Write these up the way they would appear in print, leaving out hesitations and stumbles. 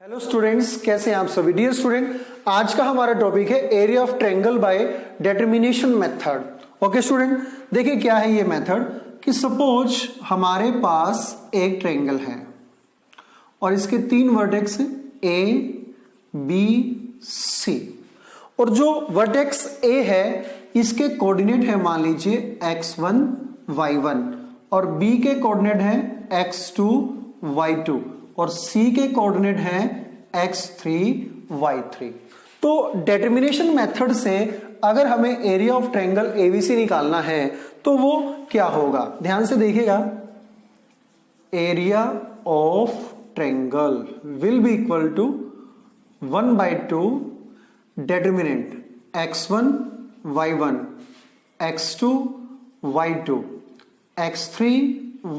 Hello students, कैसे हैं आप सभी। डियर स्टूडेंट, आज का हमारा टॉपिक है area of triangle by determination method. Okay student, देखिए क्या है ये मेथड कि सपोज हमारे पास एक ट्रायंगल है और इसके तीन वर्टेक्स हैं ए बी सी, और जो वर्टेक्स ए है इसके कोऑर्डिनेट है मान लीजिए x1 y1 और बी के कोऑर्डिनेट है x2 y2 और C के कोऑर्डिनेट है x3 y3। तो डिटरमिनेशन मेथड से अगर हमें एरिया ऑफ ट्रायंगल ABC निकालना है तो वो क्या होगा, ध्यान से देखिएगा। Area of triangle will be equal to 1/2 determinant x1 y1 x2 y2 x3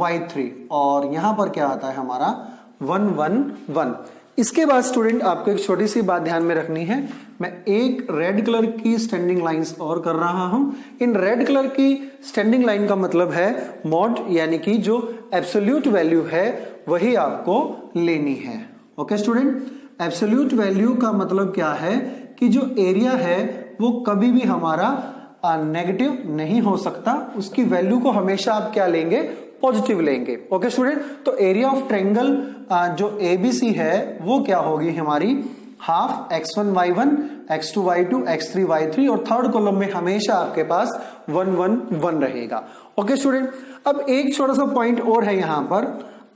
y3 और यहां पर क्या आता है हमारा 1 1 1। इसके बाद स्टूडेंट आपको एक छोटी सी बात ध्यान में रखनी है। मैं एक रेड कलर की स्टैंडिंग लाइंस और कर रहा हूं। इन रेड कलर की स्टैंडिंग लाइन का मतलब है मॉड, यानी कि जो एब्सोल्यूट वैल्यू है वही आपको लेनी है। ओके स्टूडेंट, एब्सोल्यूट वैल्यू का मतलब क्या है कि जो एरिया है वो कभी भी हमारा नेगेटिव नहीं हो सकता, उसकी वैल्यू को हमेशा आप क्या लेंगे, पॉजिटिव लेंगे। ओके स्टूडेंट, तो एरिया ऑफ ट्रायंगल जो ABC है वो क्या होगी हमारी half x1 y1 x2 y2 x3 y3 और थर्ड कॉलम में हमेशा आपके पास 1 1 1 रहेगा। ओके स्टूडेंट, अब एक छोटा सा पॉइंट और है यहां पर,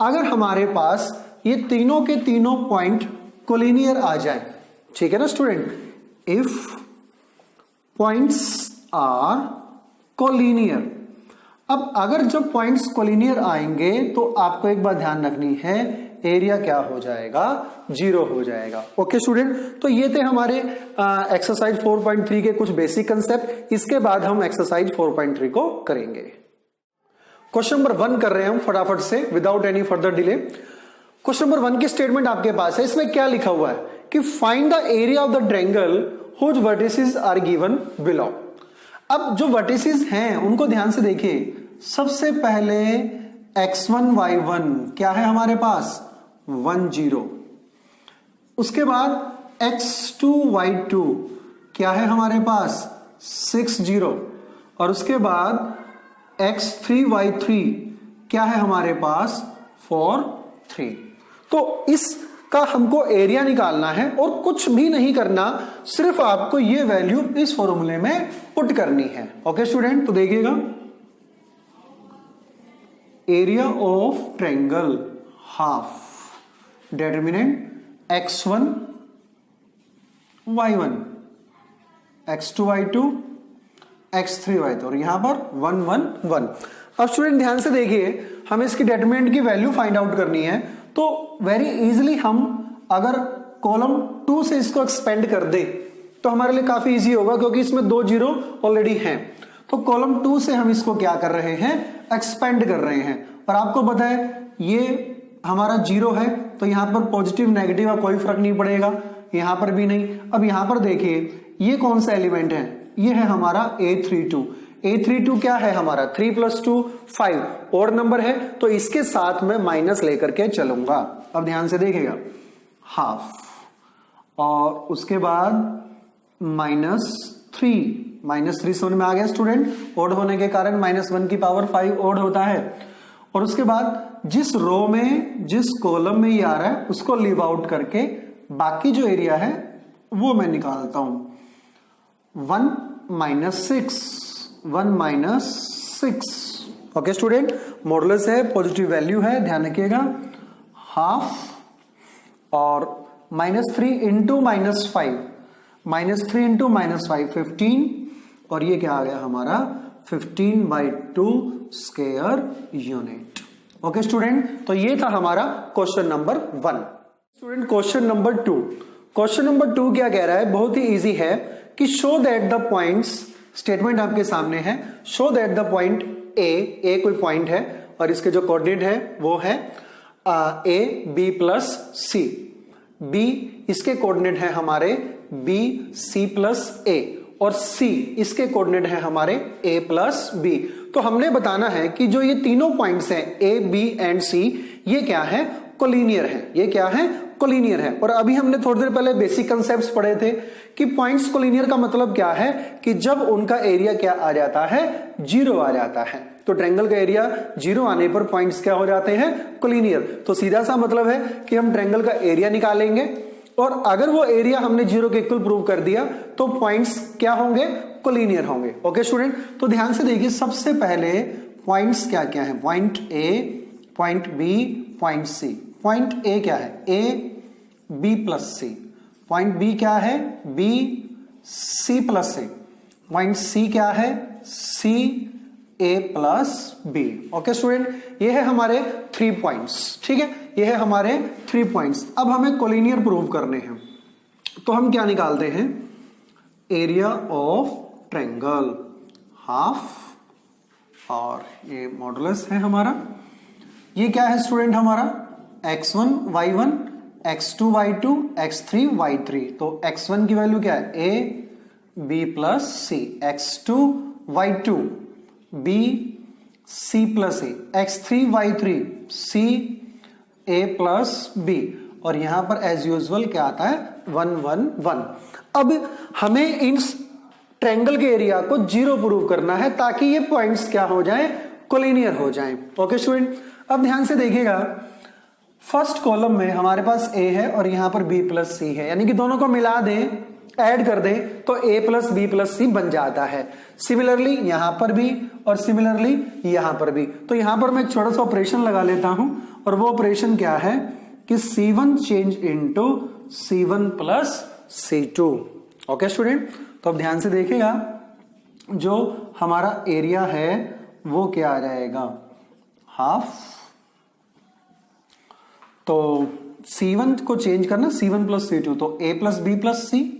अगर हमारे पास ये तीनों के तीनों पॉइंट कोलिनियर आ जाए, ठीक है ना student, if points are collinear. अब अगर जब पॉइंट्स कोलिनियर आएंगे तो आपको एक बात ध्यान रखनी है, एरिया क्या हो जाएगा, 0 हो जाएगा। ओके स्टूडेंट, तो ये थे हमारे एक्सरसाइज 4.3 के कुछ बेसिक कंसेप्ट। इसके बाद हम एक्सरसाइज 4.3 को करेंगे। क्वेश्चन नंबर 1 कर रहे हैं हम फटाफट से without any further delay. Question number 1 की स्टेटमेंट आपके पास है, इसमें क्या लिखा हुआ है कि find the area of the triangle whose vertices are given below. अब जो वर्टिसेस हैं उनको ध्यान से देखिए। सबसे पहले x1 y1 क्या है हमारे पास 1 0, उसके बाद x2 y2 क्या है हमारे पास 6 0 और उसके बाद x3 y3 क्या है हमारे पास 4 3। तो इसका हमको एरिया निकालना है और कुछ भी नहीं करना, सिर्फ आपको ये वैल्यू इस फॉर्मूले में पुट करनी है। ओके स्टूडेंट, तो देखिएगा area of triangle half determinant x1 y1 x2 y2 x3 y2 और यहां पर 1 1 1। अब स्टूडेंट ध्यान से देखिए, हमें इसकी डिटरमिनेंट की वैल्यू फाइंड आउट करनी है। तो वेरी इजीली हम अगर कॉलम 2 से इसको एक्सपेंड कर दे तो हमारे लिए काफी इजी होगा, क्योंकि इसमें 2 0 ऑलरेडी हैं। तो कॉलम 2 से हम इसको क्या कर रहे हैं, एक्सपेंड कर रहे हैं। और आपको पता है ये हमारा 0 है तो यहां पर पॉजिटिव नेगेटिव का कोई फर्क नहीं पड़ेगा, यहां पर भी नहीं। अब यहां पर देखिए ये कौन सा एलिमेंट है, ये है हमारा A32। A32 क्या है हमारा 3 + 2 5 और नंबर है, तो इसके साथ में माइनस लेकर के चलूंगा। अब ध्यान से देखिएगा हाफ और उसके बाद -3 समझ में आ गया स्टूडेंट, ओड होने के कारण -1 की पावर 5 ओड होता है। और उसके बाद जिस रो में जिस कॉलम में ये आ रहा है उसको लीव आउट करके बाकी जो एरिया है वो मैं निकालता हूं 1 -6। ओके स्टूडेंट, मॉडुलस है, पॉजिटिव वैल्यू है, ध्यान रखिएगा। हाफ और -3 × -5 -3 × -5 15 और ये क्या आ गया हमारा 15/2 स्क्वायर यूनिट। ओके स्टूडेंट, तो ये था हमारा question number 1। Student question number 2, question number 2 क्या कह रहा है, बहुत ही इजी है कि show that the points, statement आपके सामने है, show that the point A कोई पॉइंट है और इसके जो कोऑर्डिनेट है वो है A B + C, B इसके कोऑर्डिनेट है हमारे B C + A और C इसके कोऑर्डिनेट है हमारे A + B। तो हमने बताना है कि जो ये तीनों पॉइंट्स हैं A B एंड C ये क्या है, कोलिनियर है। ये क्या है? कोलिनियर है। और अभी हमने थोड़ी देर पहले बेसिक कंसेप्ट्स पढ़े थे कि पॉइंट्स कोलिनियर का मतलब क्या है कि जब उनका एरिया क्या आ जाता है? 0 आ जाता है। तो ट्रायंगल का एरिया 0 आने पर पॉइंट्स क्या हो जाते हैं? कोलिनियर। तो सीधा सा मतलब है कि हम ट्रायंगल का एरिया निकालेंगे और अगर वो एरिया हमने 0 के इक्वल प्रूव कर दिया तो पॉइंट्स क्या होंगे? कोलिनियर होंगे। ओके स्टूडेंट, तो ध्यान से देखिए, सबसे पहले पॉइंट्स क्या क्या है? Point A, point B, point C. Point A क्या है? A B plus C. Point B क्या है? B C plus A. Point C क्या है? C A plus B. Okay student, ये है हमारे 3 पॉइंट्स। ठीक है, ये है हमारे 3 पॉइंट्स। अब हमें कोलिनियर प्रूव करने हैं तो हम क्या निकालते हैं? एरिया ऑफ ट्रायंगल हाफ, और ये मॉडुलस है हमारा। ये क्या है स्टूडेंट? हमारा x1 y1, x2 y2, x3 y3। तो x1 की वैल्यू क्या है? a b plus C, x2 y2 b c plus A, x3 y3 c a plus b। और यहां पर एज यूजुअल क्या आता है? 1 1 1। अब हमें इन ट्रायंगल के एरिया को 0 प्रूव करना है ताकि ये पॉइंट्स क्या हो जाएं? कोलिनियर हो जाएं। ओके स्टूडेंट, अब ध्यान से देखिएगा, फर्स्ट कॉलम में हमारे पास a है और यहां पर b प्लस सी है, यानी कि दोनों को मिला दें, ऐड कर दें तो a प्लस बी प्लस सी बन जाता है। सिमिलरली यहां पर भी और सिमिलरली यहां पर भी। तो यहां पर मैं एक छोटा सा ऑपरेशन लगा लेता हूं और वो ऑपरेशन क्या है कि C1 change into C1 plus C2। Okay student, तो अब ध्यान से देखिएगा, जो हमारा एरिया है वो क्या आ जाएगा? हाफ। तो C1 को चेंज करना, C1 प्लस C2, तो A plus B plus C,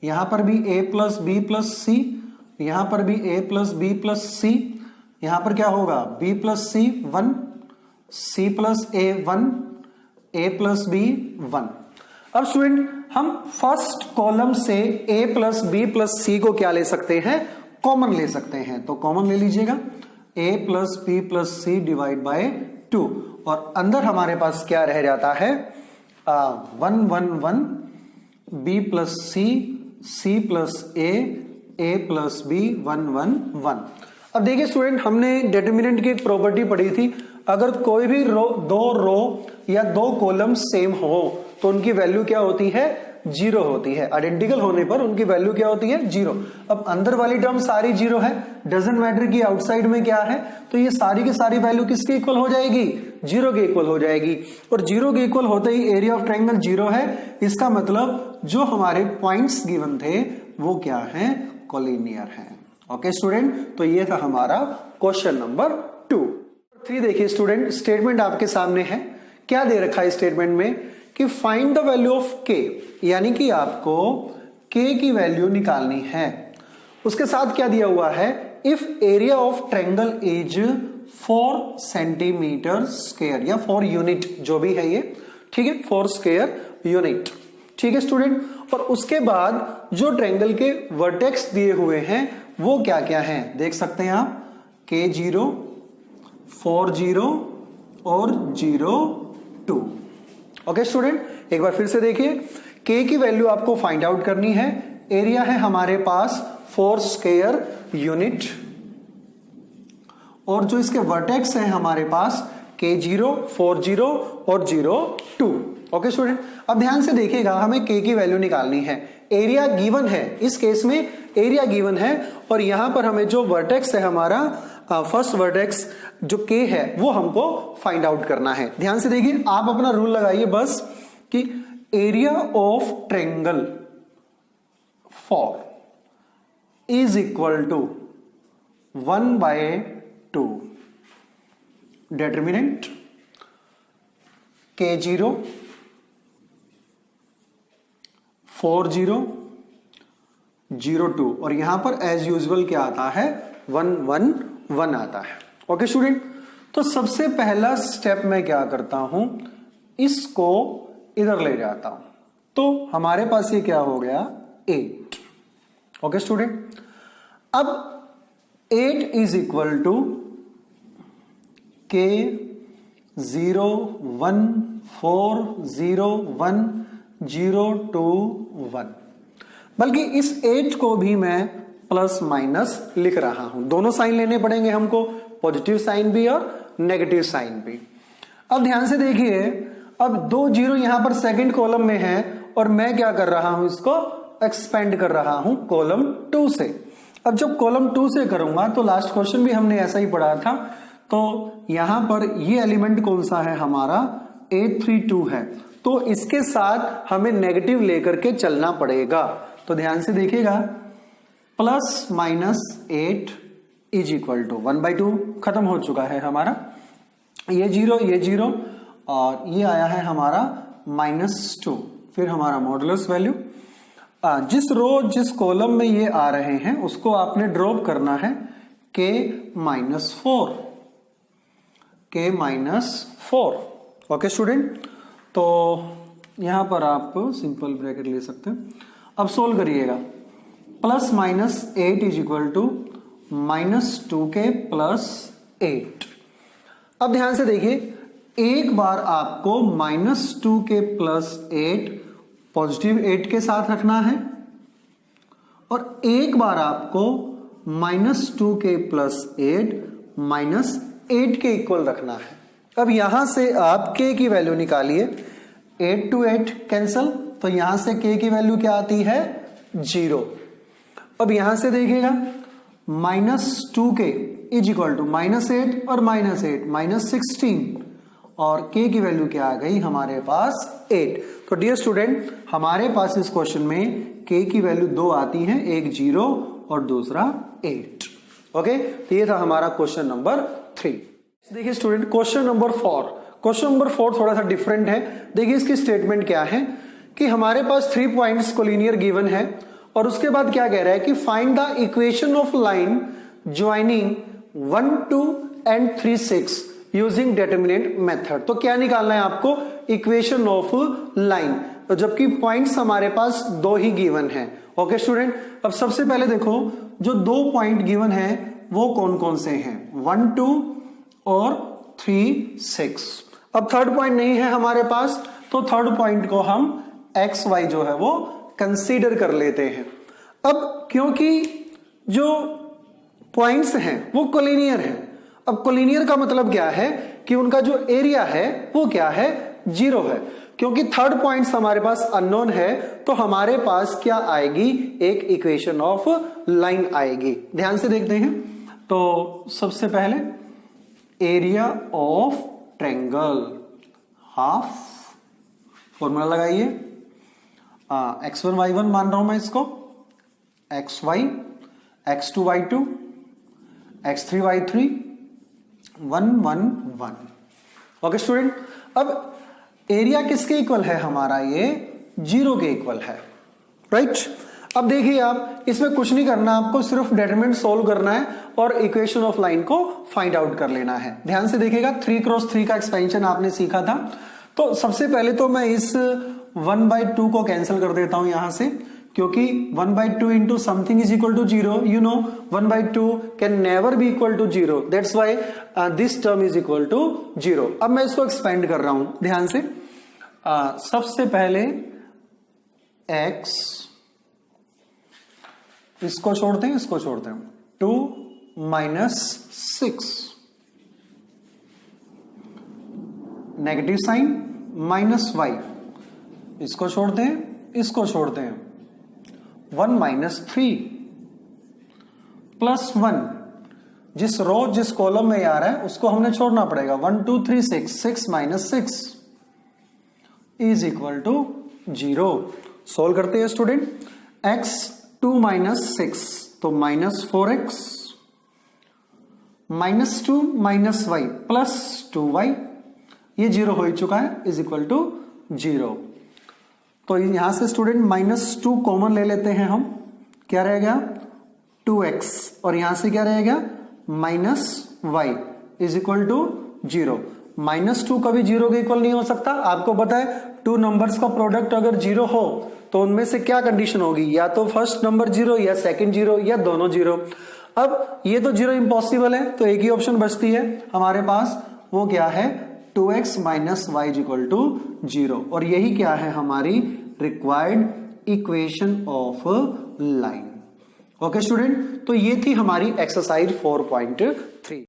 यहां पर भी A plus B plus C, यहां पर भी A plus B plus C, यहां पर क्या होगा? B plus C 1, C plus A 1, A plus B 1। अब स्टूडेंट, हम फर्स्ट कॉलम से A plus B plus C को क्या ले सकते हैं? कॉमन ले सकते हैं। तो कॉमन ले लीजिएगा, A plus B plus C divide by 2, और अंदर हमारे पास क्या रह जाता है? 1 1 1, B plus C, C plus A plus B 1 1 1। अब देखिए स्टूडेंट, हमने डिटरमिनेंट की एक प्रॉपर्टी पढ़ी थी, अगर कोई भी दो रो या 2 कॉलम सेम हो तो उनकी वैल्यू क्या होती है? 0 होती है। आइडेंटिकल होने पर उनकी वैल्यू क्या होती है? 0। अब अंदर वाली टर्म सारी 0 है, डजंट मैटर कि आउटसाइड में क्या है, तो ये सारी की सारी वैल्यू किसके इक्वल हो जाएगी? 0 के इक्वल हो जाएगी। और 0 के इक्वल होते ही एरिया ऑफ ट्रायंगल 0 है। इसका मतलब जो हमारे पॉइंट्स गिवन थे वो क्या है? कोलिनियर है। ओके स्टूडेंट, तो ये था हमारा क्वेश्चन नंबर 2। 3 देखिए स्टूडेंट, स्टेटमेंट आपके सामने है। क्या दे रखा है स्टेटमेंट में कि find the value of k, यानी कि आपको k की वैल्यू निकालनी है। उसके साथ क्या दिया हुआ है? If area of triangle is 4 centimetre square या 4 यूनिट, जो भी है ये, ठीक है, 4 स्क्वायर यूनिट। ठीक है स्टूडेंट, और उसके बाद जो ट्रायंगल के वर्टेक्स दिए हुए हैं वो क्या क्या हैं? देख सकते हैं आप, K0, 4 0 और 0 2। ओके स्टूडेंट, एक बार फिर से देखिए, k की वैल्यू आपको फाइंड आउट करनी है। एरिया है हमारे पास 4 स्क्वायर यूनिट, और जो इसके वर्टेक्स हैं हमारे पास K0, 4 0 और 0 2। ओके स्टूडेंट, अब ध्यान से देखिएगा, हमें k की वैल्यू निकालनी है। एरिया गिवन है, इस केस में एरिया गिवन है, और यहां पर हमें जो वर्टेक्स है हमारा फर्स्ट वर्टेक्स जो k है वो हमको फाइंड आउट करना है। ध्यान से देखिए, आप अपना रूल लगाइए बस कि area of triangle 4 is equal to 1/2 determinant K0, 4 0 0 2, और यहां पर एज यूजुअल क्या आता है? 1 1 1 आता है। ओके स्टूडेंट, तो सबसे पहला स्टेप मैं क्या करता हूं? इसको इधर ले जाता हूं, तो हमारे पास ये क्या हो गया? 8। ओके स्टूडेंट, अब 8 इज इक्वल टू K 0 1 4 0 1 0 2 1, बल्कि इस 8 को भी मैं प्लस माइनस लिख रहा हूं। दोनों साइन लेने पड़ेंगे हमको, पॉजिटिव साइन भी और नेगेटिव साइन भी। अब ध्यान से देखिए, अब 2 0 यहां पर सेकंड कॉलम में है और मैं क्या कर रहा हूं, इसको एक्सपेंड कर रहा हूं कॉलम 2 से। अब जब कॉलम 2 से करूंगा तो लास्ट क्वेश्चन भी हमने ऐसा ही पढ़ा था, तो यहां पर ये एलिमेंट कौन सा है हमारा, 832 है, तो इसके साथ हमें नेगेटिव लेकर के चलना पड़ेगा। तो ध्यान से देखिएगा, plus minus 8 is equal to 1/2, खत्म हो चुका है हमारा, ये 0 और ये आया है हमारा -2। फिर हमारा मॉडुलस वैल्यू, जिस रो जिस कॉलम में ये आ रहे हैं उसको आपने ड्रॉप करना है k-4, ओके स्टूडेंट। तो यहां पर आप सिंपल ब्रैकेट ले सकते हैं। अब सोल्व करिएगा, plus minus 8 is equal to -2k plus 8। अब ध्यान से देखिए, एक बार आपको -2k प्लस 8 पॉजिटिव 8 के साथ रखना है और एक बार आपको -2k प्लस 8 -8 के इक्वल रखना है। अब यहां से आप k की वैल्यू निकालिए, 8 to 8 कैंसल, तो यहां से k की वैल्यू क्या आती है, 0। अब यहां से देखिएगा, -2k इज इक्वल टू -8 और -8 -16 और k की वैल्यू क्या आ गई हमारे पास, 8। तो डियर स्टूडेंट, हमारे पास इस क्वेश्चन में k की वैल्यू 2 आती है, एक 0 और दूसरा 8। ओके, तो ये था हमारा क्वेश्चन नंबर 3। देखिए स्टूडेंट, क्वेश्चन नंबर 4 थोड़ा सा डिफरेंट है। देखिए इसकी स्टेटमेंट क्या है कि हमारे पास 3 पॉइंट्स कोलिनियर गिवन है और उसके बाद क्या कह रहा है कि find the equation of line joining 1 2 and 3 6 using determinant method. तो क्या निकालना है आपको, इक्वेशन ऑफ लाइन, तो जबकि पॉइंट्स हमारे पास 2 ही गिवन है। ओके स्टूडेंट, अब सबसे पहले देखो जो 2 पॉइंट गिवन है वो कौन कौन से हैं, 1 2 और 3 6। अब थर्ड पॉइंट नहीं है हमारे पास, तो थर्ड पॉइंट को हम एक्स वाई जो है वो कंसीडर कर लेते हैं। अब क्योंकि जो पॉइंट्स हैं वो कोलिनियर हैं, अब कोलिनियर का मतलब क्या है कि उनका जो एरिया है वो क्या है, 0 है। क्योंकि थर्ड पॉइंट्स हमारे पास अननोन है तो हमारे पास क्या आएगी, एक इक्वेशन ऑफ लाइन आएगी। ध्यान से देखते हैं, तो सबसे पहले area of triangle half, formula लगाइए, x1 y1 मान रहा हूं मैं इसको, xy, x2 y2, x3 y3, 1 1 1। Okay student, अब एरिया किसके इक्वल है हमारा, ये 0 के इक्वल है, राइट। अब देखिए आप, इसमें कुछ नहीं करना, आपको सिर्फ डिटरमिनेंट सोल्व करना है और इक्वेशन ऑफ लाइन को फाइंड आउट कर लेना है। ध्यान से देखिएगा, 3x3 का एक्सपेंशन आपने सीखा था। तो सबसे पहले तो मैं इस 1/2 को कैंसिल कर देता हूं यहां से, क्योंकि 1/2 into something is equal to 0, you know 1/2 can never be equal to 0, that's why this term is equal to 0। अब मैं इसको एक्सपेंड कर रहा हूं, ध्यान से, सबसे पहले x, इसको छोड़ते हैं, इसको छोड़ते हैं, 2 - 6, नेगेटिव साइन -y, इसको छोड़ते हैं, इसको छोड़ते हैं, 1 - 3 प्लस 1, जिस रो जिस कॉलम में आ रहा है उसको हमने छोड़ना पड़ेगा, 1 2 3 6, 6 - 6 इज इक्वल टू 0। सोल्व करते हैं स्टूडेंट, x 2 - 6 तो -4x, -2 - y प्लस 2y, ये 0 हो ही चुका है, इज इक्वल टू 0। तो यहां से स्टूडेंट -2 कॉमन ले लेते हैं हम, क्या रहेगा 2x, और यहां से क्या रहेगा -y इज इक्वल टू 0। -2 कभी 0 के इक्वल नहीं हो सकता, आपको पता है 2 नंबर्स का प्रोडक्ट अगर 0 हो तो उनमें से क्या कंडीशन होगी, या तो फर्स्ट नंबर 0 या सेकंड 0 या दोनों 0। अब ये तो 0 इम्पॉसिबल है, तो एक ही ऑप्शन बचती है हमारे पास, वो क्या है 2x minus Y equal to 0, और यही क्या है हमारी required equation of line. Okay student, तो ये थी हमारी एक्सरसाइज 4.3।